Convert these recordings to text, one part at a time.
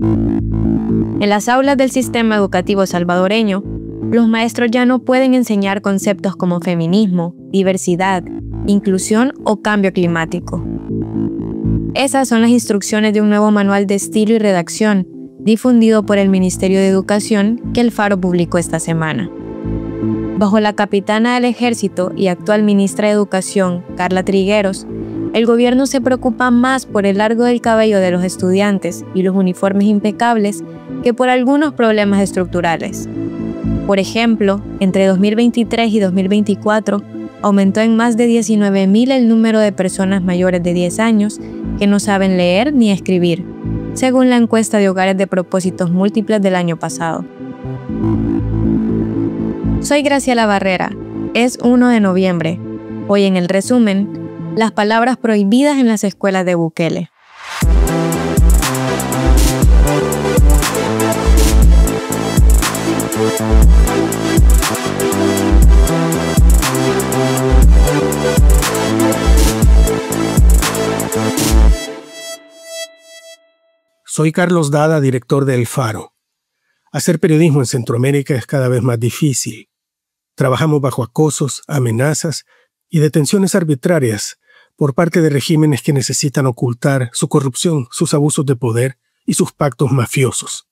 En las aulas del sistema educativo salvadoreño, los maestros ya no pueden enseñar conceptos como feminismo, diversidad, inclusión o cambio climático. Esas son las instrucciones de un nuevo manual de estilo y redacción difundido por el Ministerio de Educación que El Faro publicó esta semana. Bajo la capitana del Ejército y actual ministra de Educación, Carla Trigueros, el gobierno se preocupa más por el largo del cabello de los estudiantes y los uniformes impecables que por algunos problemas estructurales. Por ejemplo, entre 2023 y 2024 aumentó en más de 19,000 el número de personas mayores de 10 años que no saben leer ni escribir, según la encuesta de hogares de propósitos múltiples del año pasado. Soy Graciela Barrera. Es 1 de noviembre. Hoy en el resumen, las palabras prohibidas en las escuelas de Bukele. Soy Carlos Dada, director de El Faro. Hacer periodismo en Centroamérica es cada vez más difícil. Trabajamos bajo acosos, amenazas y detenciones arbitrarias por parte de regímenes que necesitan ocultar su corrupción, sus abusos de poder y sus pactos mafiosos.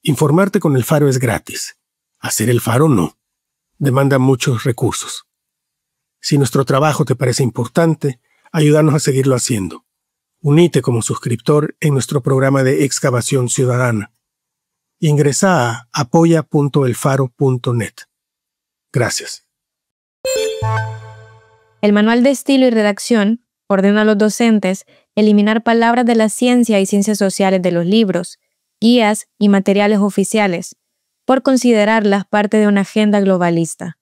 Informarte con El Faro es gratis. Hacer El Faro no. Demanda muchos recursos. Si nuestro trabajo te parece importante, ayúdanos a seguirlo haciendo. Unite como suscriptor en nuestro programa de excavación ciudadana. Ingresa a apoya.elfaro.net. Gracias. El manual de estilo y redacción ordena a los docentes eliminar palabras de la ciencia y ciencias sociales de los libros, guías y materiales oficiales, por considerarlas parte de una agenda globalista.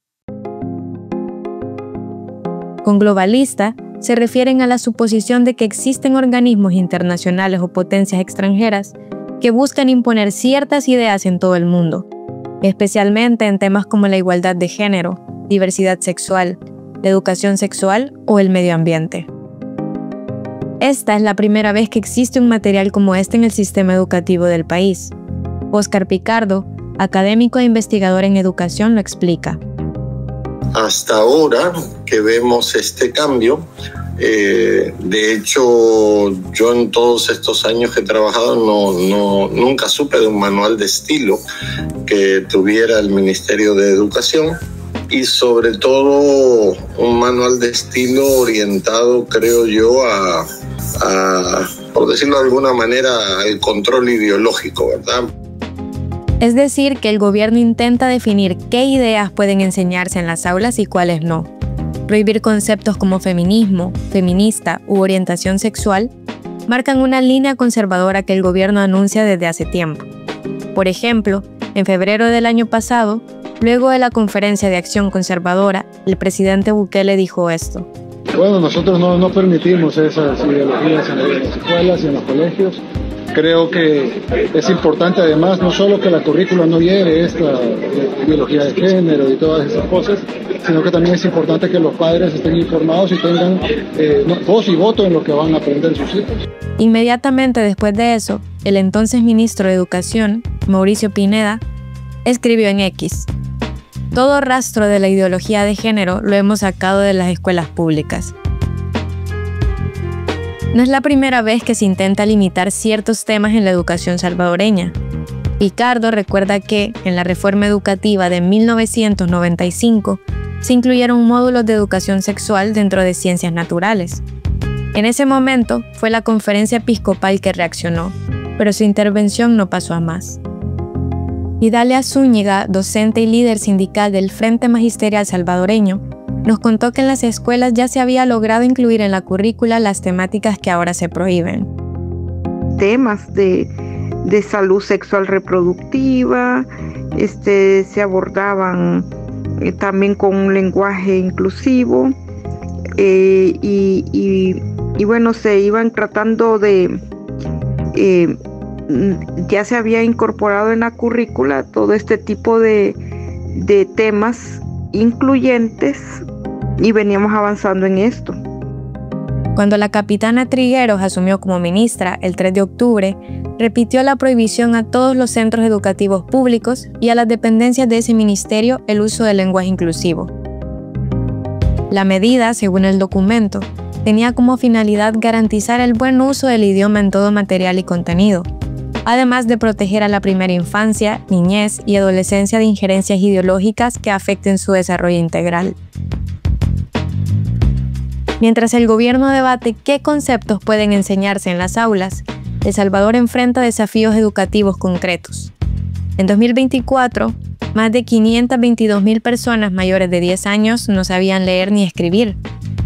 Con globalista se refieren a la suposición de que existen organismos internacionales o potencias extranjeras que buscan imponer ciertas ideas en todo el mundo, especialmente en temas como la igualdad de género, diversidad sexual, la educación sexual o el medio ambiente. Esta es la primera vez que existe un material como este en el sistema educativo del país. Óscar Picardo, académico e investigador en educación, lo explica. Hasta ahora que vemos este cambio, de hecho yo en todos estos años que he trabajado nunca supe de un manual de estilo que tuviera el Ministerio de Educación y sobre todo un manual de estilo orientado, creo yo, por decirlo de alguna manera, al control ideológico, ¿verdad? Es decir, que el gobierno intenta definir qué ideas pueden enseñarse en las aulas y cuáles no. Prohibir conceptos como feminismo, feminista u orientación sexual marcan una línea conservadora que el gobierno anuncia desde hace tiempo. Por ejemplo, en febrero del año pasado, luego de la conferencia de acción conservadora, el presidente Bukele dijo esto. Bueno, nosotros no permitimos esas ideologías en las escuelas y en los colegios. Creo que es importante además no solo que la currícula no lleve esta ideología de género y todas esas cosas, sino que también es importante que los padres estén informados y tengan voz y voto en lo que van a aprender sus hijos. Inmediatamente después de eso, el entonces ministro de Educación, Mauricio Pineda, escribió en X: todo rastro de la ideología de género lo hemos sacado de las escuelas públicas. No es la primera vez que se intenta limitar ciertos temas en la educación salvadoreña. Picardo recuerda que, en la reforma educativa de 1995, se incluyeron módulos de educación sexual dentro de ciencias naturales. En ese momento, fue la Conferencia Episcopal que reaccionó, pero su intervención no pasó a más. Idalia Zúñiga, docente y líder sindical del Frente Magisterial Salvadoreño, nos contó que en las escuelas ya se había logrado incluir en la currícula las temáticas que ahora se prohíben. Temas de salud sexual reproductiva, se abordaban también con un lenguaje inclusivo y bueno, se iban tratando de, ya se había incorporado en la currícula todo este tipo de temas incluyentes y veníamos avanzando en esto. Cuando la capitana Trigueros asumió como ministra el 3 de octubre, repitió la prohibición a todos los centros educativos públicos y a las dependencias de ese ministerio el uso del lenguaje inclusivo. La medida, según el documento, tenía como finalidad garantizar el buen uso del idioma en todo material y contenido, además de proteger a la primera infancia, niñez y adolescencia de injerencias ideológicas que afecten su desarrollo integral. Mientras el gobierno debate qué conceptos pueden enseñarse en las aulas, El Salvador enfrenta desafíos educativos concretos. En 2024, más de 522.000 personas mayores de 10 años no sabían leer ni escribir,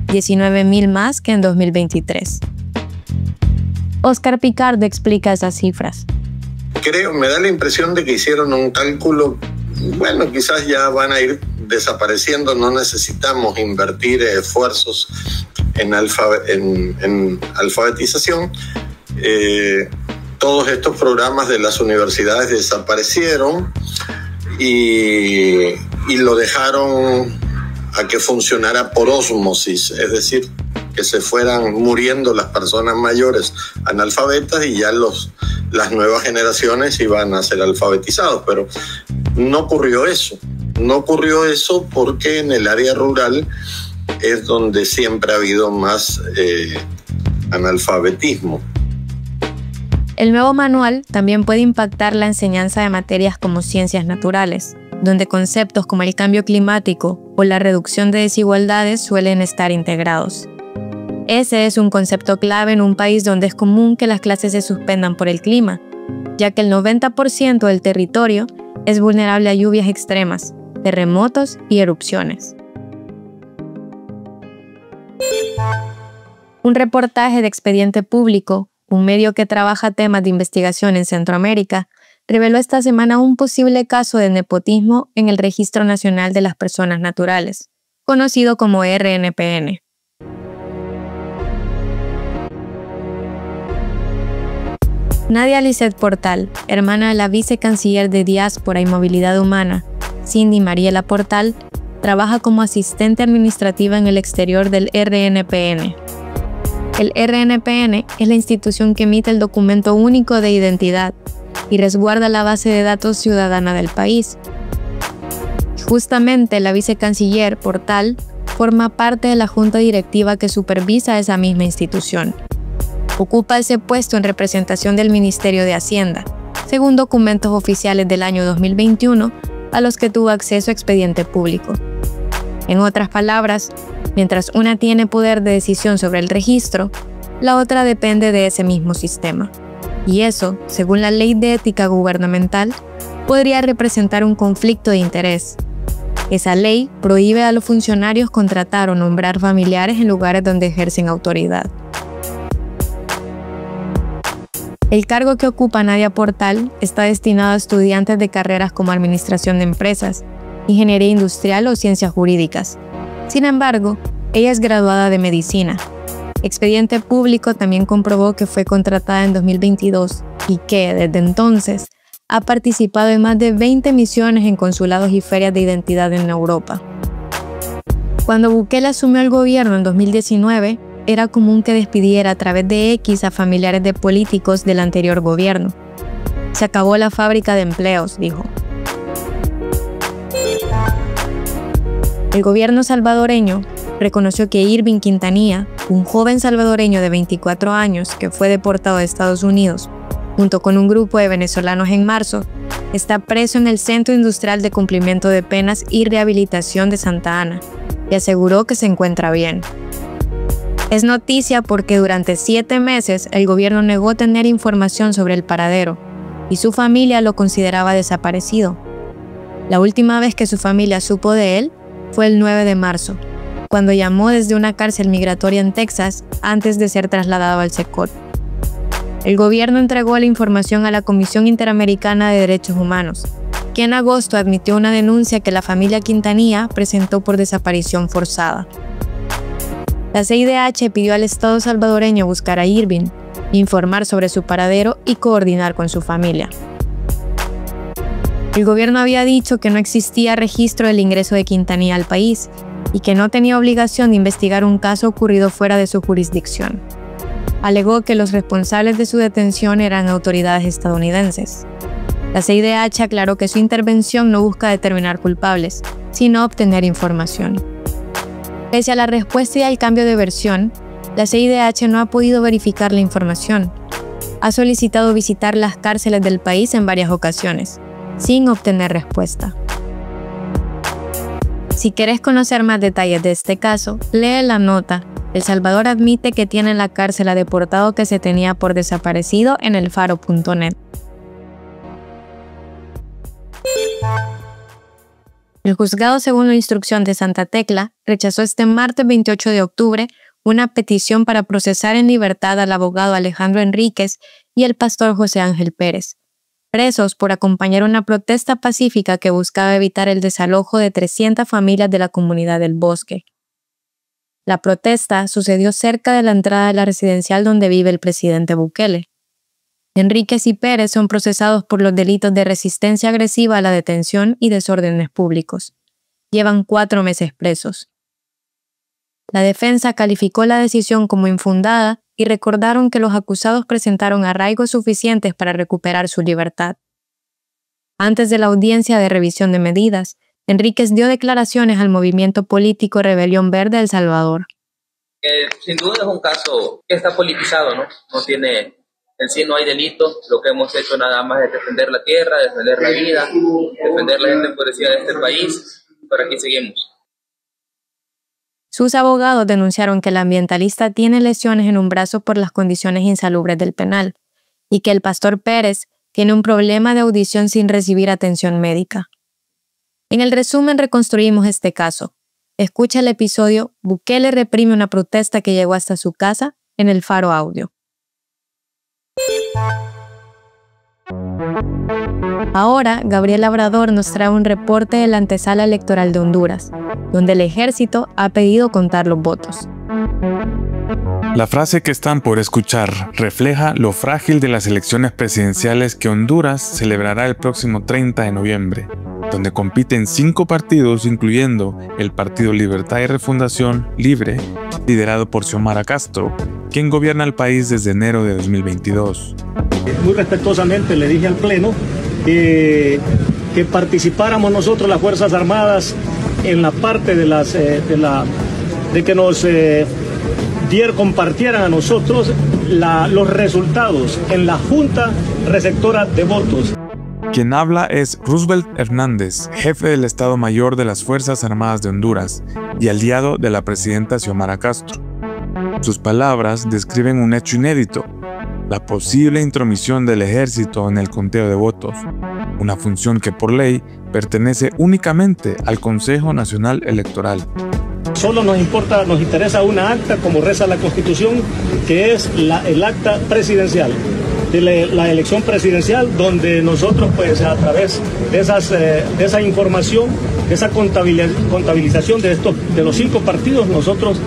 19.000 más que en 2023. Oscar Picardo explica esas cifras. Me da la impresión de que hicieron un cálculo, bueno, quizás ya van a ir desapareciendo, no necesitamos invertir esfuerzos en alfabetización. Todos estos programas de las universidades desaparecieron y lo dejaron a que funcionara por ósmosis, es decir, que se fueran muriendo las personas mayores analfabetas y ya las nuevas generaciones iban a ser alfabetizados, pero no ocurrió eso. No ocurrió eso porque en el área rural es donde siempre ha habido más analfabetismo. El nuevo manual también puede impactar la enseñanza de materias como ciencias naturales, donde conceptos como el cambio climático o la reducción de desigualdades suelen estar integrados. Ese es un concepto clave en un país donde es común que las clases se suspendan por el clima, ya que el 90% del territorio es vulnerable a lluvias extremas, terremotos y erupciones. Un reportaje de Expediente Público, un medio que trabaja temas de investigación en Centroamérica, reveló esta semana un posible caso de nepotismo en el Registro Nacional de las Personas Naturales, conocido como RNPN. Nadia Lisset Portal, hermana de la vicecanciller de Diáspora y Movilidad Humana, Cindy Mariela Portal, trabaja como asistente administrativa en el exterior del RNPN. El RNPN es la institución que emite el documento único de identidad y resguarda la base de datos ciudadana del país. Justamente la vicecanciller Portal forma parte de la junta directiva que supervisa esa misma institución. Ocupa ese puesto en representación del Ministerio de Hacienda, según documentos oficiales del año 2021 a los que tuvo acceso Expediente Público. En otras palabras, mientras una tiene poder de decisión sobre el registro, la otra depende de ese mismo sistema. Y eso, según la Ley de Ética Gubernamental, podría representar un conflicto de interés. Esa ley prohíbe a los funcionarios contratar o nombrar familiares en lugares donde ejercen autoridad. El cargo que ocupa Nadia Portal está destinado a estudiantes de carreras como Administración de Empresas, Ingeniería Industrial o Ciencias Jurídicas. Sin embargo, ella es graduada de Medicina. Expediente Público también comprobó que fue contratada en 2022 y que, desde entonces, ha participado en más de 20 misiones en consulados y ferias de identidad en Europa. Cuando Bukele asumió el gobierno en 2019, era común que despidiera a través de X a familiares de políticos del anterior gobierno. Se acabó la fábrica de empleos, dijo. El gobierno salvadoreño reconoció que Irving Quintanilla, un joven salvadoreño de 24 años que fue deportado a Estados Unidos, junto con un grupo de venezolanos en marzo, está preso en el Centro Industrial de Cumplimiento de Penas y Rehabilitación de Santa Ana, y aseguró que se encuentra bien. Es noticia porque durante 7 meses el gobierno negó tener información sobre el paradero, y su familia lo consideraba desaparecido. La última vez que su familia supo de él fue el 9 de marzo, cuando llamó desde una cárcel migratoria en Texas antes de ser trasladado al CECOT. El gobierno entregó la información a la Comisión Interamericana de Derechos Humanos, que en agosto admitió una denuncia que la familia Quintanilla presentó por desaparición forzada. La CIDH pidió al Estado salvadoreño buscar a Irving, informar sobre su paradero y coordinar con su familia. El gobierno había dicho que no existía registro del ingreso de Quintanilla al país y que no tenía obligación de investigar un caso ocurrido fuera de su jurisdicción. Alegó que los responsables de su detención eran autoridades estadounidenses. La CIDH aclaró que su intervención no busca determinar culpables, sino obtener información. Pese a la respuesta y al cambio de versión, la CIDH no ha podido verificar la información. Ha solicitado visitar las cárceles del país en varias ocasiones, sin obtener respuesta. Si quieres conocer más detalles de este caso, lee la nota El Salvador admite que tiene en la cárcel a deportado que se tenía por desaparecido en elfaro.net. El juzgado segundo instrucción de Santa Tecla rechazó este martes 28 de octubre una petición para procesar en libertad al abogado Alejandro Enríquez y el pastor José Ángel Pérez, presos por acompañar una protesta pacífica que buscaba evitar el desalojo de 300 familias de la comunidad del Bosque. La protesta sucedió cerca de la entrada de la residencial donde vive el presidente Bukele. Enríquez y Pérez son procesados por los delitos de resistencia agresiva a la detención y desórdenes públicos. Llevan 4 meses presos. La defensa calificó la decisión como infundada y recordaron que los acusados presentaron arraigos suficientes para recuperar su libertad. Antes de la audiencia de revisión de medidas, Enríquez dio declaraciones al movimiento político Rebelión Verde El Salvador. Sin duda es un caso que está politizado, ¿no? En sí no hay delito, lo que hemos hecho nada más es defender la tierra, defender la vida, defender la gente empobrecida de este país, pero aquí seguimos. Sus abogados denunciaron que el ambientalista tiene lesiones en un brazo por las condiciones insalubres del penal y que el pastor Pérez tiene un problema de audición sin recibir atención médica. En el resumen reconstruimos este caso. Escucha el episodio Bukele reprime una protesta que llegó hasta su casa en El Faro Audio. Ahora, Gabriel Labrador nos trae un reporte de la antesala electoral de Honduras, donde el ejército ha pedido contar los votos. La frase que están por escuchar refleja lo frágil de las elecciones presidenciales que Honduras celebrará el próximo 30 de noviembre, donde compiten 5 partidos, incluyendo el Partido Libertad y Refundación Libre, liderado por Xiomara Castro, quien gobierna el país desde enero de 2022. Muy respetuosamente le dije al Pleno que participáramos nosotros, las Fuerzas Armadas, en la parte de que nos compartieran a nosotros los resultados en la Junta Receptora de Votos. Quien habla es Roosevelt Hernández, jefe del Estado Mayor de las Fuerzas Armadas de Honduras y aliado de la presidenta Xiomara Castro. Sus palabras describen un hecho inédito: la posible intromisión del ejército en el conteo de votos, una función que por ley pertenece únicamente al Consejo Nacional Electoral. Solo nos interesa una acta, como reza la Constitución, que es el acta presidencial, de la elección presidencial, donde nosotros, pues, a través de esa información, de esa contabilización de los 5 partidos, nosotros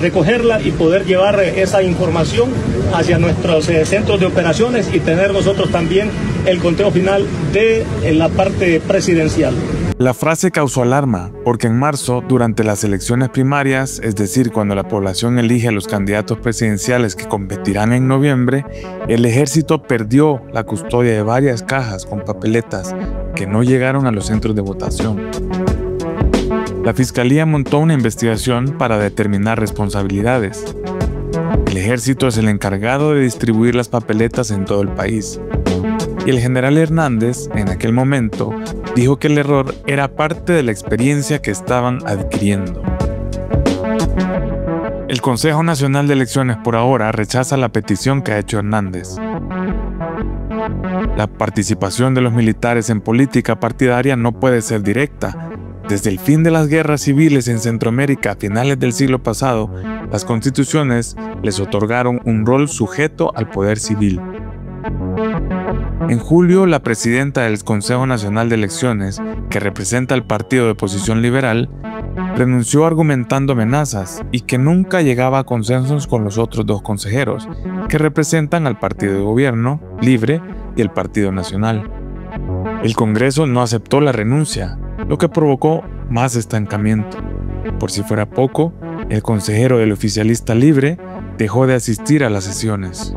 recogerla y poder llevar esa información hacia nuestros centros de operaciones y tener nosotros también el conteo final de la parte presidencial. La frase causó alarma porque en marzo, durante las elecciones primarias, es decir, cuando la población elige a los candidatos presidenciales que competirán en noviembre, el ejército perdió la custodia de varias cajas con papeletas que no llegaron a los centros de votación. La Fiscalía montó una investigación para determinar responsabilidades. El ejército es el encargado de distribuir las papeletas en todo el país. Y el general Hernández, en aquel momento, dijo que el error era parte de la experiencia que estaban adquiriendo. El Consejo Nacional de Elecciones por ahora rechaza la petición que ha hecho Hernández. La participación de los militares en política partidaria no puede ser directa. Desde el fin de las guerras civiles en Centroamérica a finales del siglo pasado, las constituciones les otorgaron un rol sujeto al poder civil. En julio, la presidenta del Consejo Nacional de Elecciones, que representa al partido de oposición liberal, renunció argumentando amenazas y que nunca llegaba a consensos con los otros 2 consejeros, que representan al partido de gobierno, Libre, y el Partido Nacional. El Congreso no aceptó la renuncia, lo que provocó más estancamiento. Por si fuera poco, el consejero del oficialista libre dejó de asistir a las sesiones.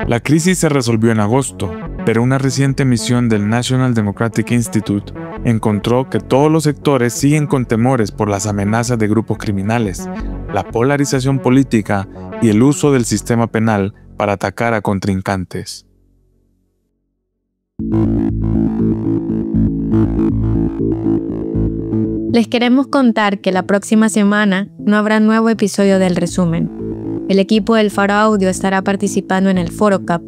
La crisis se resolvió en agosto, pero una reciente misión del National Democratic Institute encontró que todos los sectores siguen con temores por las amenazas de grupos criminales, la polarización política y el uso del sistema penal para atacar a contrincantes. Les queremos contar que la próxima semana no habrá nuevo episodio del resumen. El equipo del Faro Audio estará participando en el Foro Cup,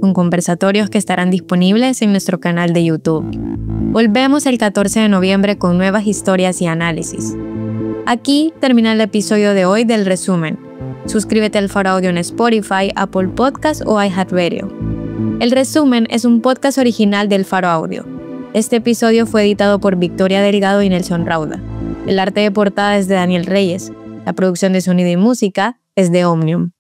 con conversatorios que estarán disponibles en nuestro canal de YouTube. Volvemos el 14 de noviembre con nuevas historias y análisis. Aquí termina el episodio de hoy del resumen. Suscríbete al Faro Audio en Spotify, Apple Podcasts o iHeartRadio. El resumen es un podcast original del Faro Audio. Este episodio fue editado por Victoria Delgado y Nelson Rauda. El arte de portada es de Daniel Reyes. La producción de sonido y música es de Omnium.